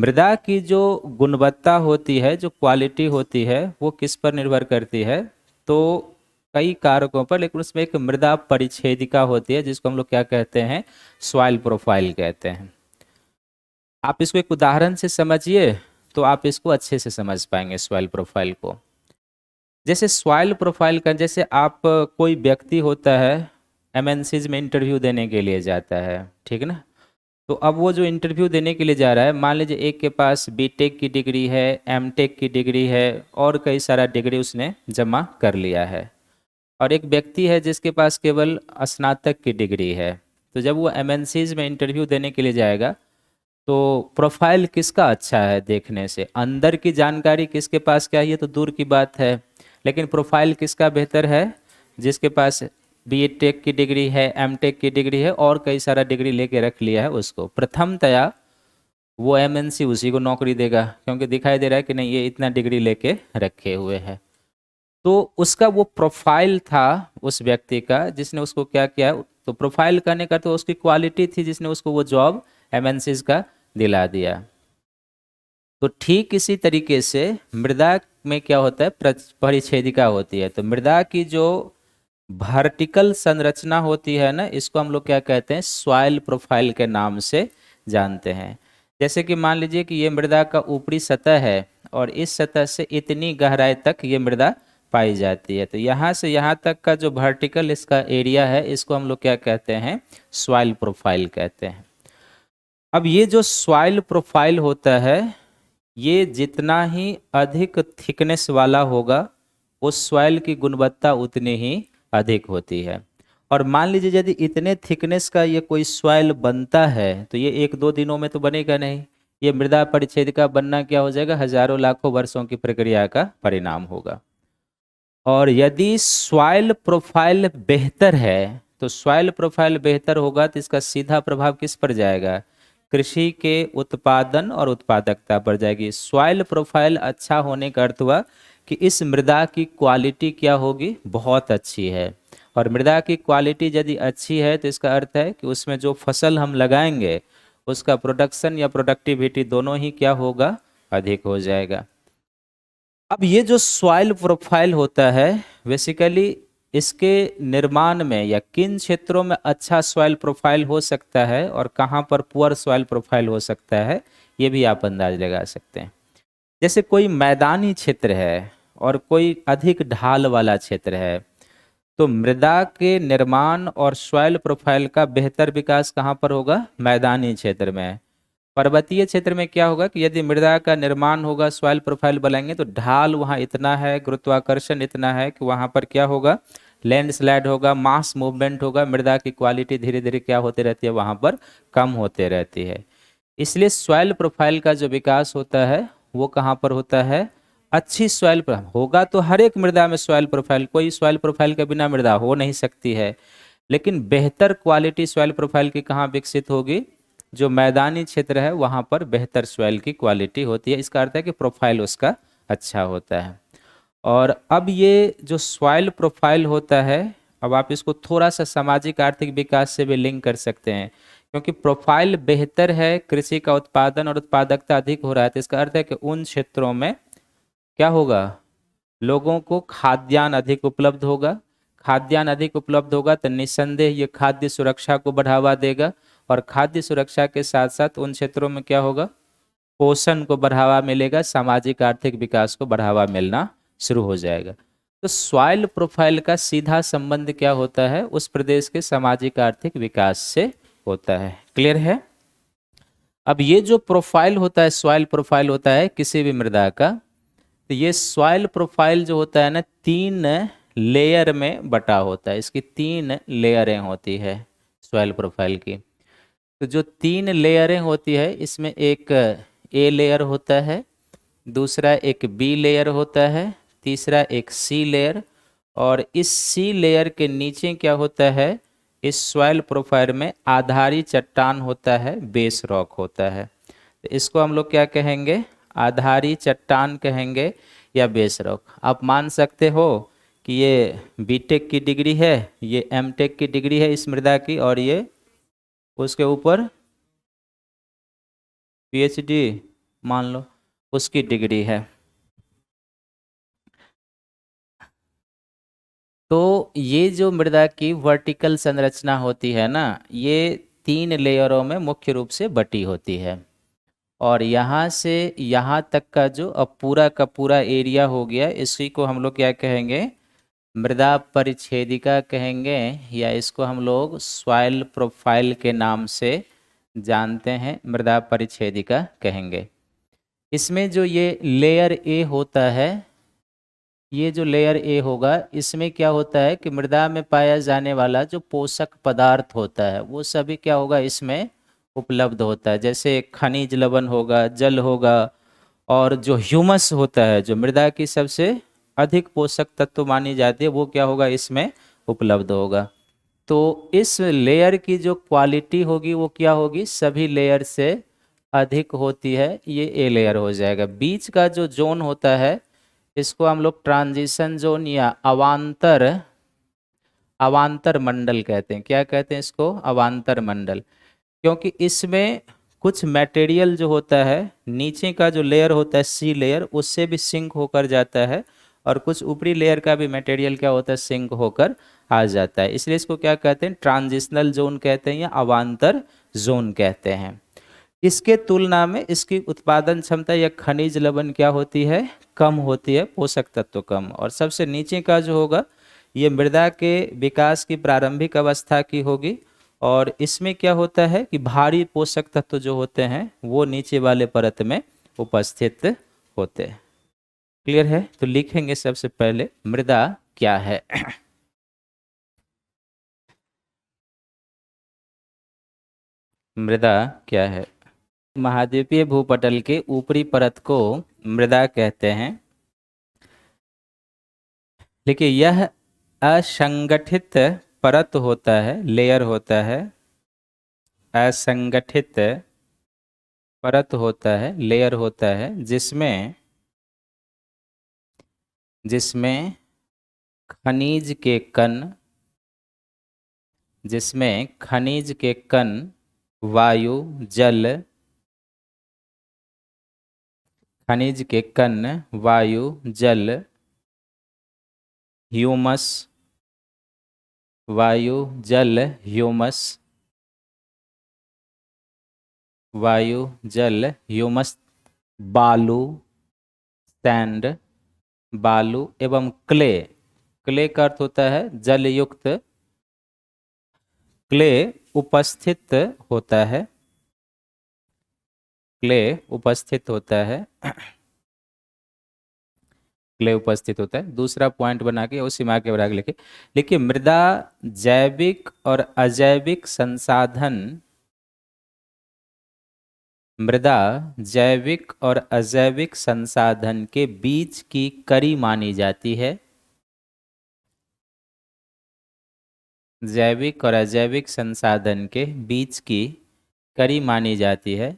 मृदा की जो गुणवत्ता होती है, जो क्वालिटी होती है, वो किस पर निर्भर करती है? तो कई कारकों पर, लेकिन उसमें एक मृदा परिच्छेदिका होती है जिसको हम लोग क्या कहते हैं? सॉइल प्रोफाइल कहते हैं। आप इसको एक उदाहरण से समझिए तो आप इसको अच्छे से समझ पाएंगे सॉइल प्रोफाइल को। जैसे सॉइल प्रोफाइल का, जैसे आप कोई व्यक्ति होता है, एमएनसीज में इंटरव्यू देने के लिए जाता है, ठीक है ना? तो अब वो जो इंटरव्यू देने के लिए जा रहा है, मान लीजिए एक के पास बीटेक की डिग्री है, एमटेक की डिग्री है और कई सारा डिग्री उसने जमा कर लिया है, और एक व्यक्ति है जिसके पास केवल स्नातक की डिग्री है। तो जब वो एमएनसीज में इंटरव्यू देने के लिए जाएगा तो प्रोफाइल किसका अच्छा है देखने से? अंदर की जानकारी किसके पास क्या है ये तो दूर की बात है, लेकिन प्रोफाइल किसका बेहतर है? जिसके पास बीटेक की डिग्री है, एमटेक की डिग्री है और कई सारा डिग्री लेके रख लिया है, उसको प्रथमतया वो एमएनसी उसी को नौकरी देगा, क्योंकि दिखाई दे रहा है कि नहीं ये इतना डिग्री लेके रखे हुए है। तो उसका वो प्रोफाइल था उस व्यक्ति का, जिसने उसको क्या किया, तो प्रोफाइल करने का तो उसकी क्वालिटी थी जिसने उसको वो जॉब एमएनसीज का दिला दिया। तो ठीक इसी तरीके से मृदा में क्या होता है? परिच्छेदिका होती है। तो मृदा की जो वर्टिकल संरचना होती है ना, इसको हम लोग क्या कहते हैं? सॉइल प्रोफाइल के नाम से जानते हैं। जैसे कि मान लीजिए कि ये मृदा का ऊपरी सतह है और इस सतह से इतनी गहराई तक ये मृदा पाई जाती है। तो यहाँ से यहाँ तक का जो वर्टिकल इसका एरिया है, इसको हम लोग क्या कहते हैं? सॉइल प्रोफाइल कहते हैं। अब ये जो सॉइल प्रोफाइल होता है, ये जितना ही अधिक थिकनेस वाला होगा, उस सॉइल की गुणवत्ता उतनी ही अधिक होती है। और मान लीजिए यदि इतने थिकनेस का ये कोई सॉइल बनता है तो ये एक दो दिनों में तो बनेगा नहीं। ये मृदा परिच्छेदिका बनना क्या हो जाएगा? हजारों लाखों वर्षों की प्रक्रिया का परिणाम होगा। और यदि सॉइल प्रोफाइल बेहतर है, तो सॉइल प्रोफाइल बेहतर होगा तो इसका सीधा प्रभाव किस पर जाएगा? कृषि के उत्पादन और उत्पादकता पर जाएगी। सॉइल प्रोफाइल अच्छा होने का अर्थ हुआ कि इस मृदा की क्वालिटी क्या होगी? बहुत अच्छी है। और मृदा की क्वालिटी यदि अच्छी है तो इसका अर्थ है कि उसमें जो फसल हम लगाएंगे उसका प्रोडक्शन या प्रोडक्टिविटी दोनों ही क्या होगा? अधिक हो जाएगा। अब ये जो सॉइल प्रोफाइल होता है, बेसिकली इसके निर्माण में या किन क्षेत्रों में अच्छा सॉइल प्रोफाइल हो सकता है और कहाँ पर पुअर सॉइल प्रोफाइल हो सकता है, ये भी आप अंदाज लगा सकते हैं। जैसे कोई मैदानी क्षेत्र है और कोई अधिक ढाल वाला क्षेत्र है, तो मृदा के निर्माण और सॉइल प्रोफाइल का बेहतर विकास कहाँ पर होगा? मैदानी क्षेत्र में। पर्वतीय क्षेत्र में क्या होगा कि यदि मृदा का निर्माण होगा, सॉइल प्रोफाइल बनाएंगे, तो ढाल वहाँ इतना है, गुरुत्वाकर्षण इतना है कि वहाँ पर क्या होगा? लैंडस्लाइड होगा, मास मूवमेंट होगा, मृदा की क्वालिटी धीरे धीरे क्या होती रहती है? वहाँ पर कम होते रहती है। इसलिए सॉइल प्रोफाइल का जो विकास होता है वो कहाँ पर होता है? अच्छी सॉइल पर होगा। तो हर एक मृदा में सॉइल प्रोफाइल, कोई सॉइल प्रोफाइल के बिना मृदा हो नहीं सकती है, लेकिन बेहतर क्वालिटी सॉइल प्रोफाइल की कहाँ विकसित होगी? जो मैदानी क्षेत्र है वहाँ पर बेहतर सॉइल की क्वालिटी होती है। इसका अर्थ है कि प्रोफाइल उसका अच्छा होता है। और अब ये जो सॉइल प्रोफाइल होता है, अब आप इसको थोड़ा सा सामाजिक आर्थिक विकास से भी लिंक कर सकते हैं, क्योंकि प्रोफाइल बेहतर है, कृषि का उत्पादन और उत्पादकता अधिक हो रहा है, तो इसका अर्थ है कि उन क्षेत्रों में क्या होगा? लोगों को खाद्यान्न अधिक उपलब्ध होगा। खाद्यान्न अधिक उपलब्ध होगा तो निस्संदेह ये खाद्य सुरक्षा को बढ़ावा देगा, और खाद्य सुरक्षा के साथ साथ उन क्षेत्रों में क्या होगा? पोषण को बढ़ावा मिलेगा, सामाजिक आर्थिक विकास को बढ़ावा मिलना शुरू हो जाएगा। तो सॉइल प्रोफाइल का सीधा संबंध क्या होता है? उस प्रदेश के सामाजिक आर्थिक विकास से होता है। क्लियर है? अब ये जो प्रोफाइल होता है, सॉइल प्रोफाइल होता है किसी भी मृदा का, तो ये सॉइल प्रोफाइल जो होता है ना, 3 लेयर में बटा होता है। इसकी 3 लेयरें होती है सॉइल प्रोफाइल की। तो जो 3 लेयरें होती है, इसमें एक ए लेयर होता है, दूसरा एक बी लेयर होता है, तीसरा एक सी लेयर, और इस सी लेयर के नीचे क्या होता है? इस सॉइल प्रोफाइल में आधारी चट्टान होता है, बेस रॉक होता है। तो इसको हम लोग क्या कहेंगे? आधारी चट्टान कहेंगे या बेस रॉक। आप मान सकते हो कि ये बीटेक की डिग्री है, ये एमटेक की डिग्री है इस मृदा की, और ये उसके ऊपर पीएचडी मान लो उसकी डिग्री है। तो ये जो मृदा की वर्टिकल संरचना होती है ना, ये 3 लेयरों में मुख्य रूप से बटी होती है। और यहाँ से यहाँ तक का जो अब पूरा का पूरा एरिया हो गया, इसी को हम लोग क्या कहेंगे, मृदा परिच्छेदिका कहेंगे, या इसको हम लोग सॉइल प्रोफाइल के नाम से जानते हैं, मृदा परिच्छेदिका कहेंगे। इसमें जो ये लेयर ए होता है, ये जो लेयर ए होगा, इसमें क्या होता है कि मृदा में पाया जाने वाला जो पोषक पदार्थ होता है वो सभी क्या होगा, इसमें उपलब्ध होता है। जैसे खनिज लवण होगा, जल होगा, और जो ह्यूमस होता है, जो मृदा की सबसे अधिक पोषक तत्व मानी जाती है, वो क्या होगा, इसमें उपलब्ध होगा। तो इस लेयर की जो क्वालिटी होगी वो क्या होगी, सभी लेयर से अधिक होती है, ये ए लेयर हो जाएगा। बीच का जो जोन होता है, इसको हम लोग ट्रांजिशन जोन या अवांतर अवांतर मंडल कहते हैं। क्या कहते हैं इसको, अवांतर मंडल। क्योंकि इसमें कुछ मटेरियल जो होता है, नीचे का जो लेयर होता है सी लेयर, उससे भी सिंक होकर जाता है, और कुछ ऊपरी लेयर का भी मटेरियल क्या होता है, सिंक होकर आ जाता है। इसलिए इसको क्या कहते हैं, ट्रांजिशनल जोन कहते हैं या अवांतर जोन कहते हैं। इसके तुलना में इसकी उत्पादन क्षमता या खनिज लवण क्या होती है, कम होती है, पोषक तत्व कम। और सबसे नीचे का जो होगा, ये मृदा के विकास की प्रारंभिक अवस्था की होगी, और इसमें क्या होता है कि भारी पोषक तत्व जो होते हैं वो नीचे वाले परत में उपस्थित होते हैं। क्लियर है? तो लिखेंगे सबसे पहले मृदा क्या है। मृदा क्या है? महाद्वीपीय भूपटल के ऊपरी परत को मृदा कहते हैं। देखिए, यह असंगठित परत होता है, लेयर होता है, असंगठित परत होता है, लेयर होता है, जिसमें जिसमें खनिज के कण, जिसमें खनिज के कण, वायु, जल, खनिज के कण, वायु, जल, ह्यूमस, वायु, जल, ह्यूमस, वायु, जल, ह्यूमस, बालू, सैंड, बालू एवं क्ले। क्ले का अर्थ होता है जल युक्त, क्ले उपस्थित होता है, क्ले उपस्थित होता है, क्ले उपस्थित होता है। दूसरा पॉइंट बना के उसी में आगे बढ़ा के लिखे, देखिए मृदा जैविक और अजैविक संसाधन, मृदा जैविक और अजैविक संसाधन के बीच की कड़ी मानी जाती है। जैविक और अजैविक संसाधन के बीच की कड़ी मानी जाती है,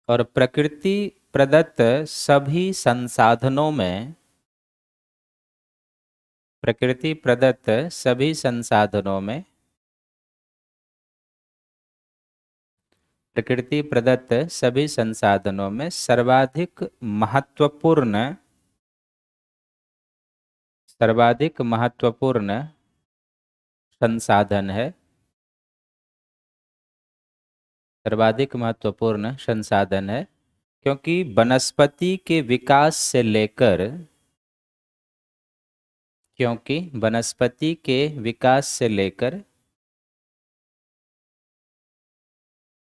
और प्रकृति प्रदत्त सभी संसाधनों में, प्रकृति प्रदत्त सभी संसाधनों में, प्रकृति प्रदत्त सभी संसाधनों में सर्वाधिक महत्वपूर्ण संसाधन है, सर्वाधिक महत्वपूर्ण संसाधन है। क्योंकि वनस्पति के विकास से लेकर, क्योंकि वनस्पति के विकास से लेकर,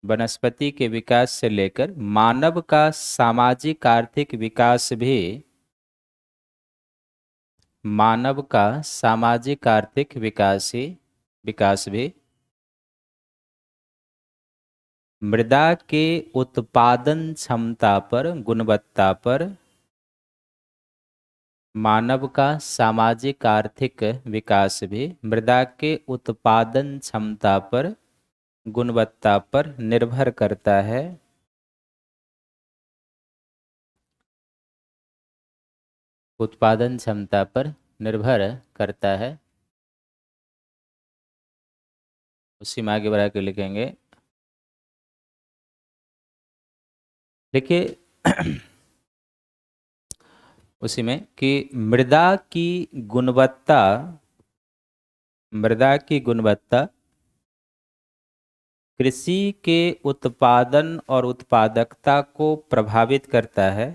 वनस्पति के विकास से लेकर मानव का सामाजिक आर्थिक विकास भी, मानव का सामाजिक आर्थिक विकास भी मृदा के उत्पादन क्षमता पर, गुणवत्ता पर, मानव का सामाजिक आर्थिक विकास भी मृदा के उत्पादन क्षमता पर, गुणवत्ता पर निर्भर करता है। उत्पादन क्षमता पर निर्भर करता है। उसी में आगे बढ़ा के लिखेंगे, देखिए उसी में कि गुणवत्ता मृदा की गुणवत्ता कृषि के उत्पादन और उत्पादकता को प्रभावित करता है।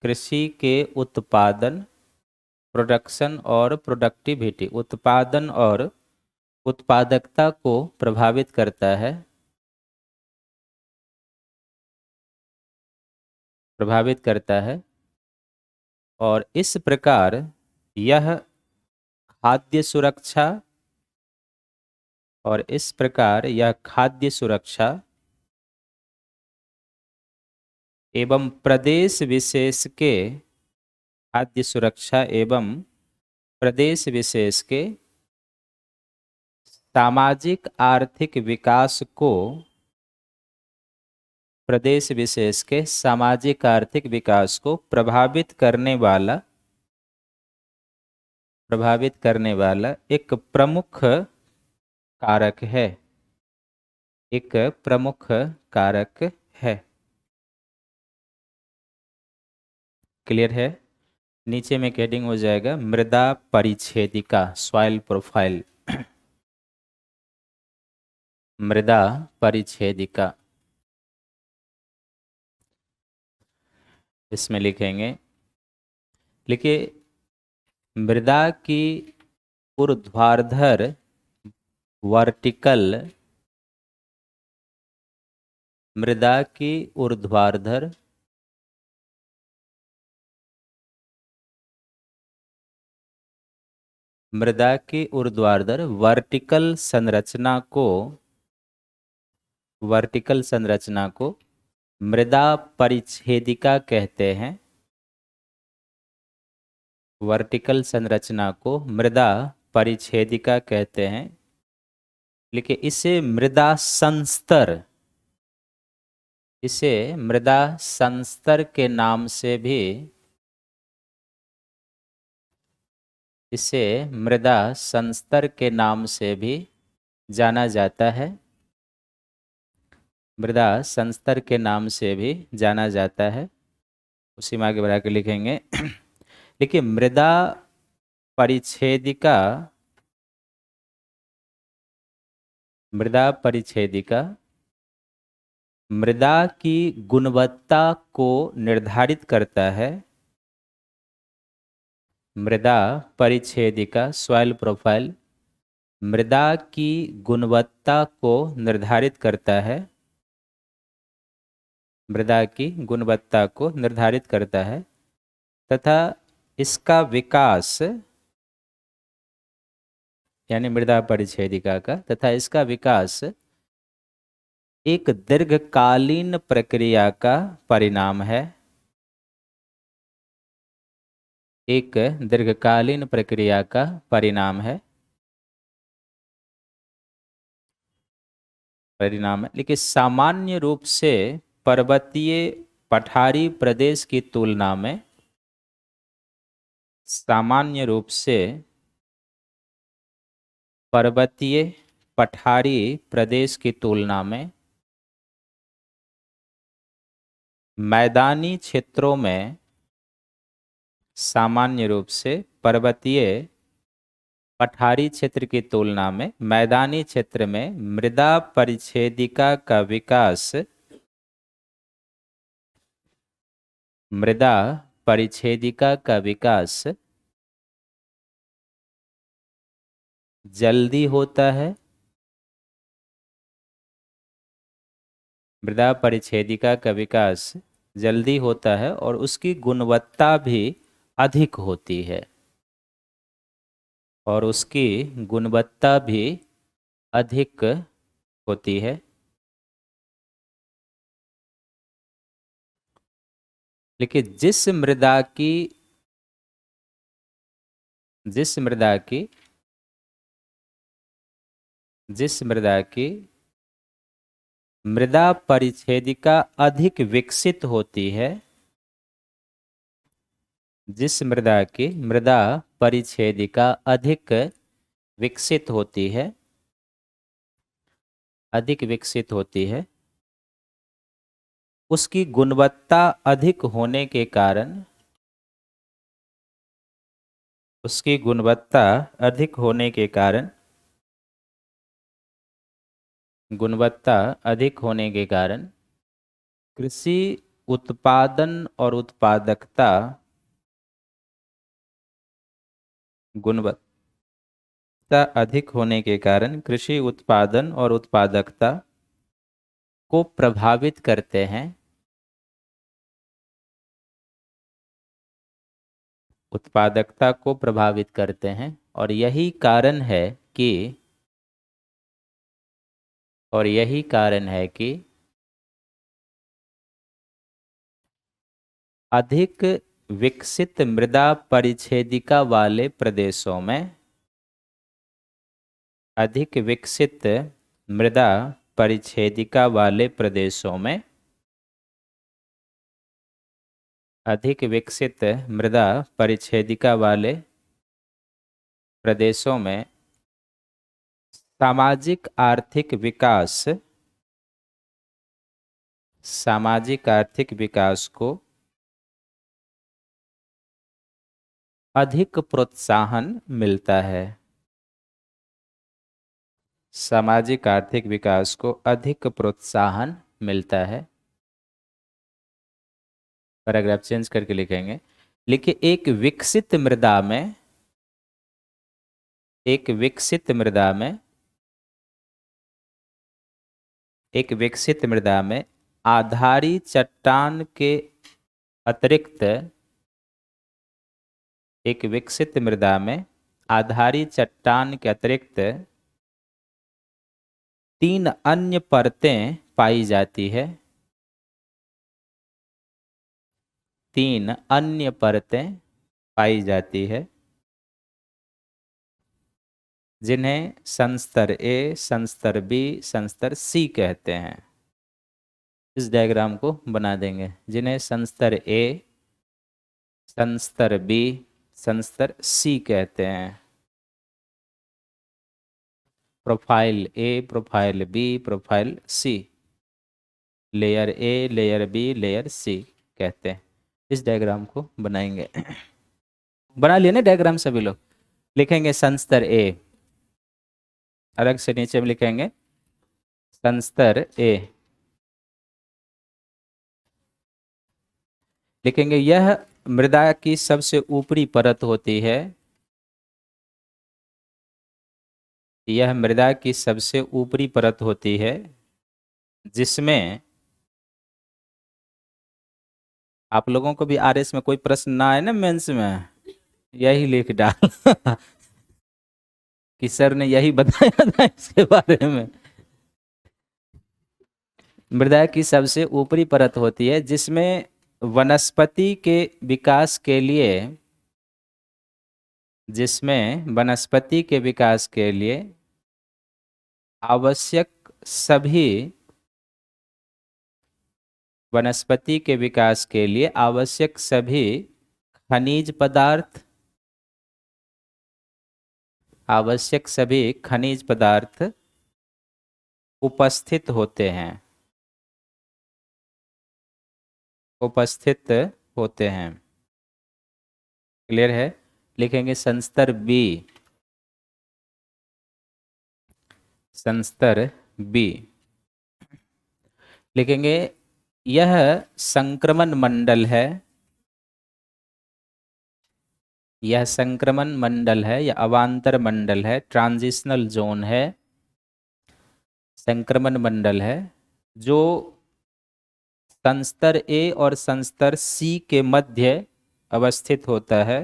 कृषि के उत्पादन, प्रोडक्शन और प्रोडक्टिविटी, उत्पादन और उत्पादकता को प्रभावित करता है, प्रभावित करता है। और इस प्रकार यह खाद्य सुरक्षा और इस प्रकार यह खाद्य सुरक्षा एवं प्रदेश विशेष के खाद्य सुरक्षा एवं प्रदेश विशेष के सामाजिक आर्थिक विकास को, प्रदेश विशेष के सामाजिक आर्थिक विकास को प्रभावित करने वाला एक प्रमुख कारक है, एक प्रमुख कारक है। क्लियर है? नीचे में हेडिंग हो जाएगा मृदा परिच्छेदिका, सॉइल प्रोफाइल। मृदा परिच्छेदिका इसमें लिखेंगे, लिखिए मृदा की ऊर्ध्वाधर वर्टिकल, मृदा की ऊर्ध्वाधर मृदा की ऊर्ध्वाधर वर्टिकल संरचना को मृदा परिच्छेदिका कहते हैं। वर्टिकल संरचना को मृदा परिच्छेदिका कहते हैं। लेकिन इसे मृदा संस्तर के नाम से भी, इसे मृदा संस्तर के नाम से भी जाना जाता है। मृदा संस्तर के नाम से भी जाना जाता है। उसी में आगे बढ़ा के लिखेंगे देखिए परिच्छेदिका मृदा परिच्छेदिका मृदा की गुणवत्ता को निर्धारित करता है। मृदा परिच्छेदिका सॉइल प्रोफाइल मृदा की गुणवत्ता को निर्धारित करता है, मृदा की गुणवत्ता को निर्धारित करता है तथा इसका विकास, यानी मृदा परिच्छेदिका का, तथा इसका विकास एक दीर्घकालीन प्रक्रिया का परिणाम है। एक दीर्घकालीन प्रक्रिया का परिणाम है, लेकिन सामान्य रूप से पर्वतीय पठारी प्रदेश की तुलना में, सामान्य रूप से पर्वतीय पठारी प्रदेश की तुलना में मैदानी क्षेत्रों में, सामान्य रूप से पर्वतीय पठारी क्षेत्र की तुलना में मैदानी क्षेत्र में मृदा परिच्छेदिका का विकास, मृदा परिच्छेदिका का विकास जल्दी होता है। मृदा परिच्छेदिका का विकास जल्दी होता है और उसकी गुणवत्ता भी अधिक होती है, और उसकी गुणवत्ता भी अधिक होती है। लेकिन जिस मृदा की मृदा परिच्छेदिका अधिक विकसित होती है, जिस मृदा की मृदा परिच्छेदिका अधिक विकसित होती है, अधिक विकसित होती है, उसकी गुणवत्ता अधिक होने के कारण, उसकी गुणवत्ता अधिक होने के कारण, गुणवत्ता अधिक होने के कारण कृषि उत्पादन और उत्पादकता, गुणवत्ता अधिक होने के कारण कृषि उत्पादन और उत्पादकता को प्रभावित करते हैं, उत्पादकता को प्रभावित करते हैं। और यही कारण है कि, और यही कारण है कि अधिक विकसित मृदा परिच्छेदिका वाले प्रदेशों में, अधिक विकसित मृदा परिच्छेदिका वाले प्रदेशों में, अधिक विकसित मृदा परिच्छेदिका वाले प्रदेशों में सामाजिक आर्थिक विकास, सामाजिक आर्थिक विकास को अधिक प्रोत्साहन मिलता है, सामाजिक आर्थिक विकास को अधिक प्रोत्साहन मिलता है। पैराग्राफ चेंज करके लिखेंगे। लिखिए, एक विकसित मृदा में, एक विकसित मृदा में, एक विकसित मृदा में आधारी चट्टान के अतिरिक्त, एक विकसित मृदा में आधारी चट्टान के अतिरिक्त 3 अन्य परतें पाई जाती है, 3 अन्य परतें पाई जाती है, जिन्हें संस्तर ए, संस्तर बी, संस्तर सी कहते हैं। इस डायग्राम को बना देंगे, जिन्हें संस्तर ए, संस्तर बी, संस्तर सी कहते हैं। Profile A, profile B, profile C, layer A, layer B, layer C कहते हैं। इस डायग्राम को बनाएंगे। बना लिए ना डायग्राम सभी लोग? लिखेंगे संस्तर ए, अलग से नीचे में लिखेंगे संस्तर ए, लिखेंगे यह मृदा की सबसे ऊपरी परत होती है, यह मृदा की सबसे ऊपरी परत होती है, जिसमें आप लोगों को भी आरएस में कोई प्रश्न ना आए ना मेंस में, यही लिख डाल कि सर ने यही बताया था इसके बारे में। मृदा की सबसे ऊपरी परत होती है जिसमें वनस्पति के विकास के लिए, जिसमें वनस्पति के विकास के लिए आवश्यक सभी, वनस्पति के विकास के लिए आवश्यक सभी खनिज पदार्थ, आवश्यक सभी खनिज पदार्थ उपस्थित होते हैं, उपस्थित होते हैं। क्लियर है? लिखेंगे संस्तर बी, संस्तर बी, लिखेंगे यह संक्रमण मंडल है, यह संक्रमण मंडल है या अवांतर मंडल है, ट्रांजिशनल जोन है, संक्रमण मंडल है जो संस्तर ए और संस्तर सी के मध्य अवस्थित होता है,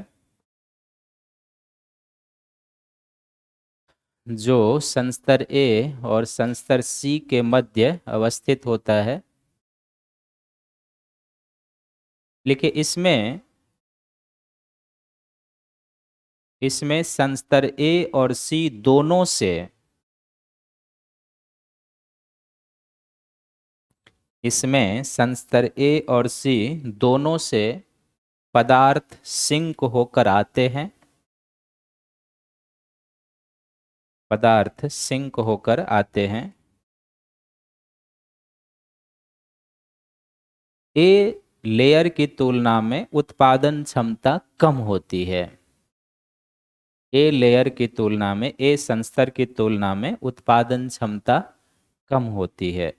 जो संस्तर ए और संस्तर सी के मध्य अवस्थित होता है। लिखिए इसमें, इसमें संस्तर ए और सी दोनों से, इसमें संस्तर ए और सी दोनों से पदार्थ सिंक होकर आते हैं, पदार्थ सिंक होकर आते हैं। ए लेयर की तुलना में उत्पादन क्षमता कम होती है। ए लेयर की तुलना में, ए संस्तर की तुलना में उत्पादन क्षमता कम होती है।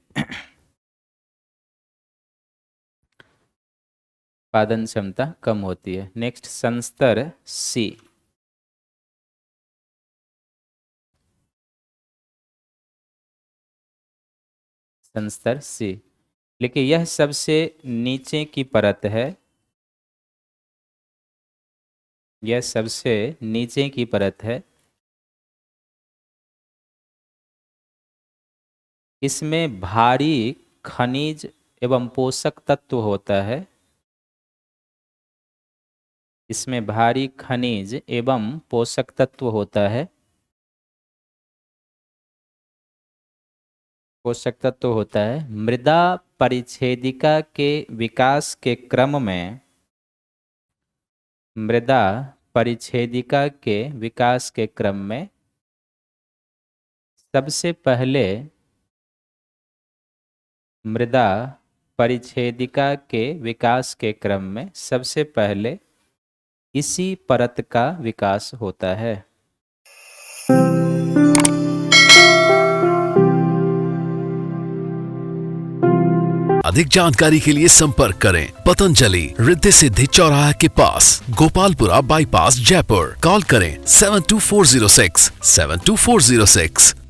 उत्पादन क्षमता कम होती है। नेक्स्ट संस्तर सी। संस्तर सी, लेकिन यह सबसे नीचे की परत है। यह सबसे नीचे की परत है। इसमें भारी खनिज एवं पोषक तत्व होता है। इसमें भारी खनिज एवं पोषक तत्व होता है। पोषक तत्व होता है। मृदा परिच्छेदिका के विकास के क्रम में, मृदा परिच्छेदिका के विकास के क्रम में सबसे पहले, मृदा परिच्छेदिका के विकास के क्रम में सबसे पहले इसी परत का विकास होता है। अधिक जानकारी के लिए संपर्क करें पतंजलि, रिद्धि सिद्धि चौराहा के पास, गोपालपुरा बाईपास, जयपुर। कॉल करें 72406 72406।